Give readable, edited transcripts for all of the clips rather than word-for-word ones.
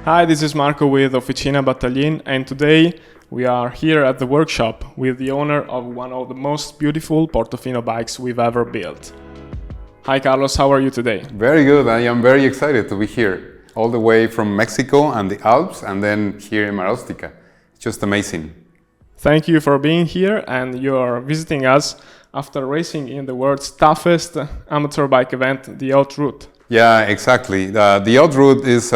Hi, this is Marco with Officina Battaglin, and today we are here at the workshop with the owner of one of the most beautiful Portofino bikes we've ever built. Hi Carlos, how are you today? Very good. I am very excited to be here, all the way from Mexico and the Alps, and then here in Marostica. It's just amazing. Thank you for being here, and you're visiting us after racing in the world's toughest amateur bike event, the Haute Route. Yeah, exactly. The Haute Route is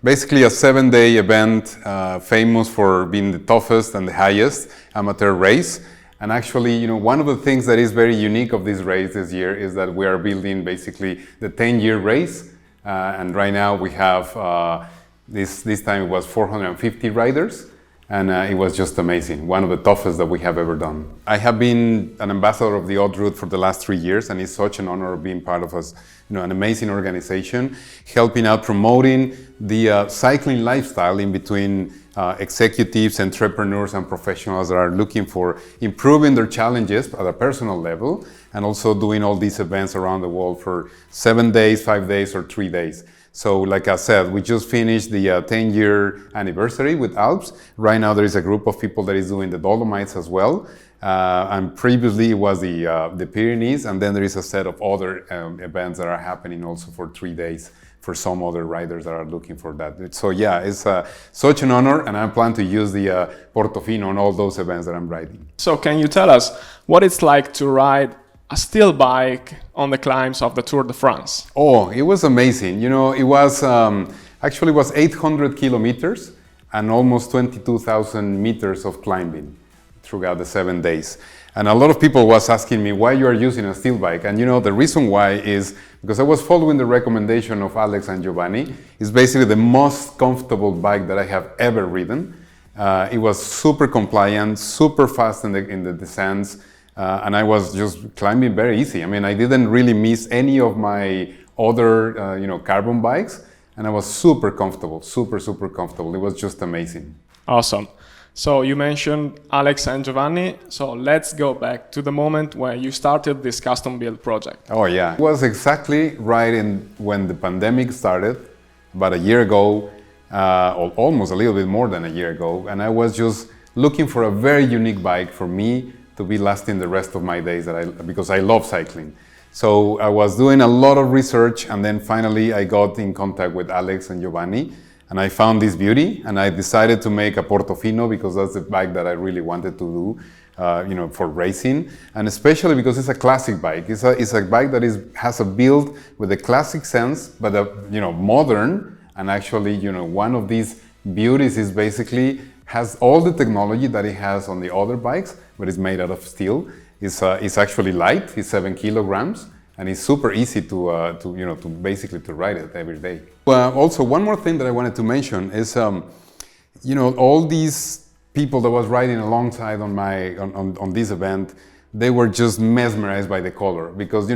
basically a 7-day event famous for being the toughest and the highest amateur race. And actually, one of the things that is very unique of this race this year is that we are building basically the 10-year race. And right now we have, this time it was 450 riders. And it was just amazing. One of the toughest that we have ever done. I have been an ambassador of the Haute Route for the last 3 years, and it's such an honor of being part of an amazing organization, helping out promoting the cycling lifestyle in between executives, entrepreneurs, and professionals that are looking for improving their challenges at a personal level, and also doing all these events around the world for 7 days, 5 days, or 3 days. So like I said, we just finished the 10-year anniversary with Alps. Right now there is a group of people that is doing the Dolomites as well. And previously it was the Pyrenees, and then there is a set of other events that are happening also for 3 days for some other riders that are looking for that. So yeah, it's such an honor, and I plan to use the Portofino on all those events that I'm riding. So can you tell us what it's like to ride a steel bike on the climbs of the Tour de France? Oh, it was amazing. It was actually was 800 kilometers and almost 22,000 meters of climbing throughout the 7 days. And a lot of people was asking me why you are using a steel bike. And the reason why is because I was following the recommendation of Alex and Giovanni. It's basically the most comfortable bike that I have ever ridden. It was super compliant, super fast in the descents. And I was just climbing very easy. I mean, I didn't really miss any of my other, carbon bikes, and I was super comfortable, super comfortable. It was just amazing. Awesome. So you mentioned Alex and Giovanni. So let's go back to the moment when you started this custom build project. Oh yeah, it was exactly right when the pandemic started, about a year ago, or almost a little bit more than a year ago, and I was just looking for a very unique bike for me to be lasting the rest of my days because I love cycling. So I was doing a lot of research, and then finally I got in contact with Alex and Giovanni, and I found this beauty, and I decided to make a Portofino because that's the bike that I really wanted to do, for racing, and especially because it's a classic bike. It's a bike that has a build with a classic sense, but modern, and actually, one of these beauties is basically has all the technology that it has on the other bikes, but it's made out of steel. It's actually light. It's 7 kilograms, and it's super easy to basically ride it every day. Well, also one more thing that I wanted to mention is, all these people that was riding alongside on this event, they were just mesmerized by the color because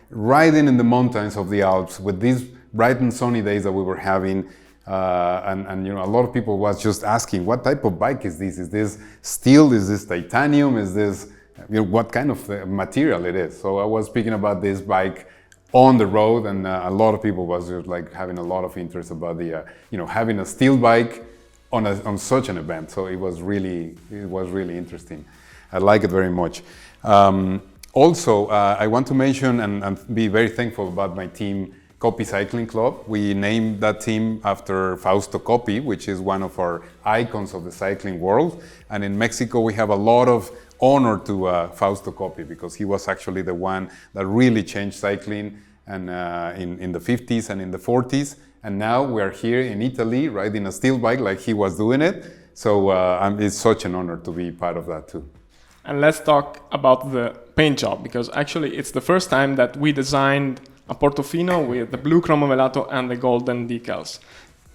riding in the mountains of the Alps with these bright and sunny days that we were having. And a lot of people was just asking, what type of bike is this? Is this steel? Is this titanium? Is this, what kind of material it is? So I was speaking about this bike on the road, and a lot of people was just like having a lot of interest about the, having a steel bike on such an event. So it was really interesting. I like it very much. Also, I want to mention and be very thankful about my team, Coppi Cycling Club. We named that team after Fausto Coppi, which is one of our icons of the cycling world. And in Mexico, we have a lot of honor to Fausto Coppi because he was actually the one that really changed cycling and in the 50s and in the 40s. And now we're here in Italy riding a steel bike like he was doing it. So it's such an honor to be part of that too. And let's talk about the paint job, because actually it's the first time that we designed a Portofino with the blue cromovelato and the golden decals.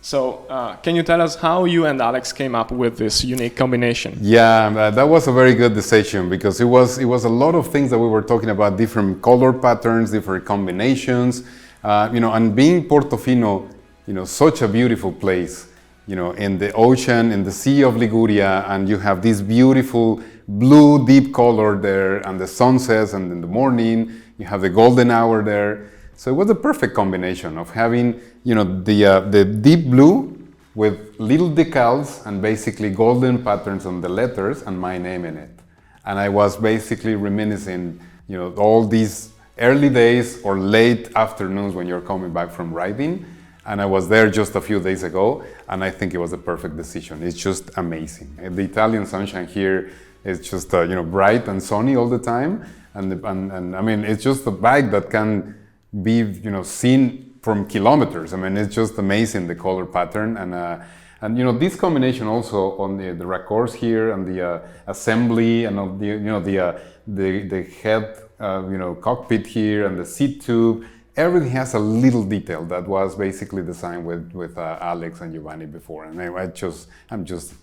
So can you tell us how you and Alex came up with this unique combination? Yeah, that was a very good decision because it was a lot of things that we were talking about, different color patterns, different combinations, and being Portofino, such a beautiful place, in the ocean, in the Sea of Liguria, and you have this beautiful blue deep color there, and the sunsets, and in the morning you have the golden hour there. So it was a perfect combination of having, the deep blue with little decals and basically golden patterns on the letters and my name in it. And I was basically reminiscing, all these early days or late afternoons when you're coming back from riding. And I was there just a few days ago, and I think it was a perfect decision. It's just amazing. The Italian sunshine here is just bright and sunny all the time, and I mean it's just a bike that can be seen from kilometers. I mean it's just amazing, the color pattern, and this combination also on the raccords here and the assembly and on the head cockpit here and the seat tube. Everything has a little detail that was basically designed with Alex and Giovanni before, and I'm just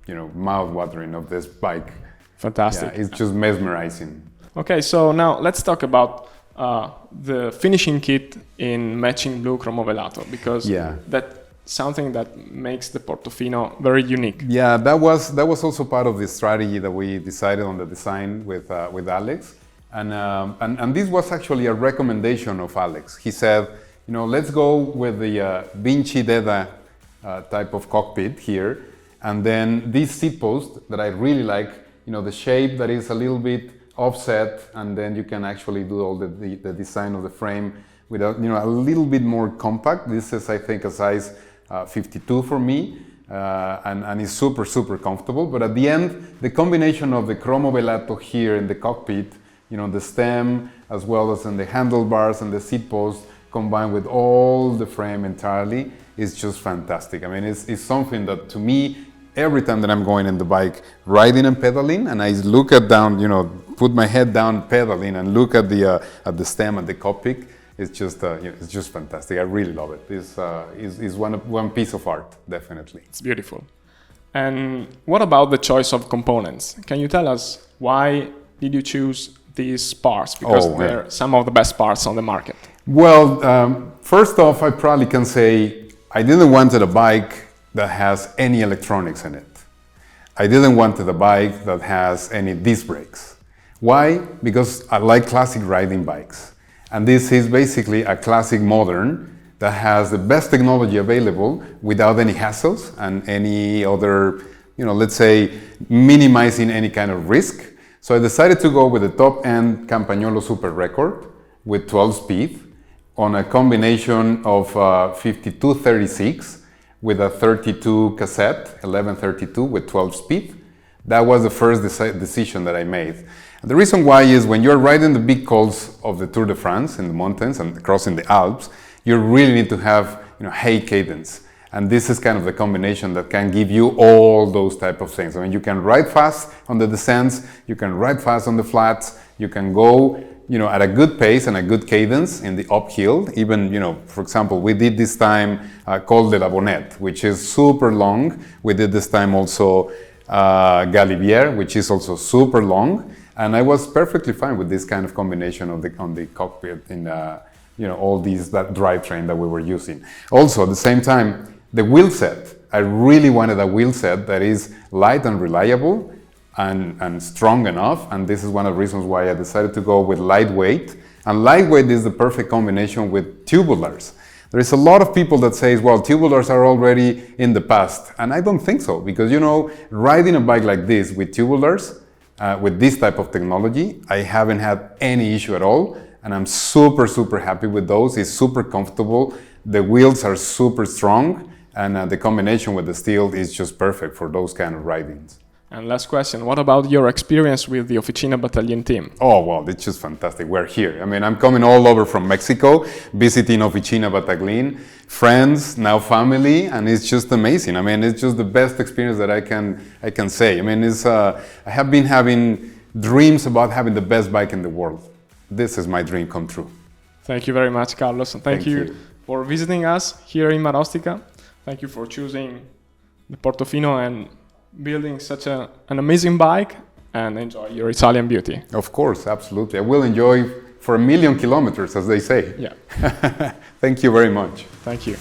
mouth-watering of this bike. Fantastic. Yeah, it's just mesmerizing. Okay, so now let's talk about the finishing kit in matching blue chromovelato, because that's something that makes the Portofino very unique. Yeah, that was also part of the strategy that we decided on the design with Alex. And this was actually a recommendation of Alex. He said, let's go with the Vinci Deda type of cockpit here, and then this seat post that I really like, the shape that is a little bit offset, and then you can actually do all the design of the frame without, a little bit more compact. This is, I think, a size 52 for me, and it's super, super comfortable. But at the end, the combination of the chromovelato here in the cockpit, the stem, as well as in the handlebars and the seat post, combined with all the frame entirely, is just fantastic. I mean, it's something that, to me, every time that I'm going in the bike, riding and pedaling, and I look down, put my head down pedaling and look at the stem and the cockpit, it's just fantastic. I really love it. It's one piece of art, definitely. It's beautiful. And what about the choice of components? Can you tell us why did you choose these parts? Because they're some of the best parts on the market. Well, first off, I probably can say I didn't want a bike that has any electronics in it. I didn't want a bike that has any disc brakes. Why? Because I like classic riding bikes. And this is basically a classic modern that has the best technology available without any hassles and any other, let's say, minimizing any kind of risk. So I decided to go with the top-end Campagnolo Super Record with 12 speed on a combination of 5236 with a 32 cassette, 1132 with 12 speed. That was the first decision that I made. And the reason why is when you're riding the big cols of the Tour de France in the mountains and crossing the Alps, you really need to have high cadence. And this is kind of the combination that can give you all those type of things. I mean, you can ride fast on the descents, you can ride fast on the flats, you can go, at a good pace and a good cadence in the uphill. Even, for example, we did this time Col de la Bonnette, which is super long. We did this time also Galibier, which is also super long. And I was perfectly fine with this kind of combination on the cockpit in, all these, that drivetrain that we were using. Also, at the same time, the wheel set. I really wanted a wheel set that is light and reliable and strong enough, and this is one of the reasons why I decided to go with lightweight. And lightweight is the perfect combination with tubulars. There is a lot of people that say, well, tubulars are already in the past, and I don't think so, because riding a bike like this with tubulars, with this type of technology, I haven't had any issue at all, and I'm super, super happy with those. It's super comfortable. The wheels are super strong, and the combination with the steel is just perfect for those kind of ridings. And last question, what about your experience with the Officina Battaglin team? Oh, well, it's just fantastic. We're here. I mean, I'm coming all over from Mexico, visiting Officina Battaglin, friends, now family, and it's just amazing. I mean, it's just the best experience that I can say. I mean, I have been having dreams about having the best bike in the world. This is my dream come true. Thank you very much, Carlos. And thank you for visiting us here in Marostica. Thank you for choosing the Portofino and building such an amazing bike, and enjoy your Italian beauty. Of course, absolutely. I will enjoy for 1,000,000 kilometers, as they say. Yeah. Thank you very much. Thank you.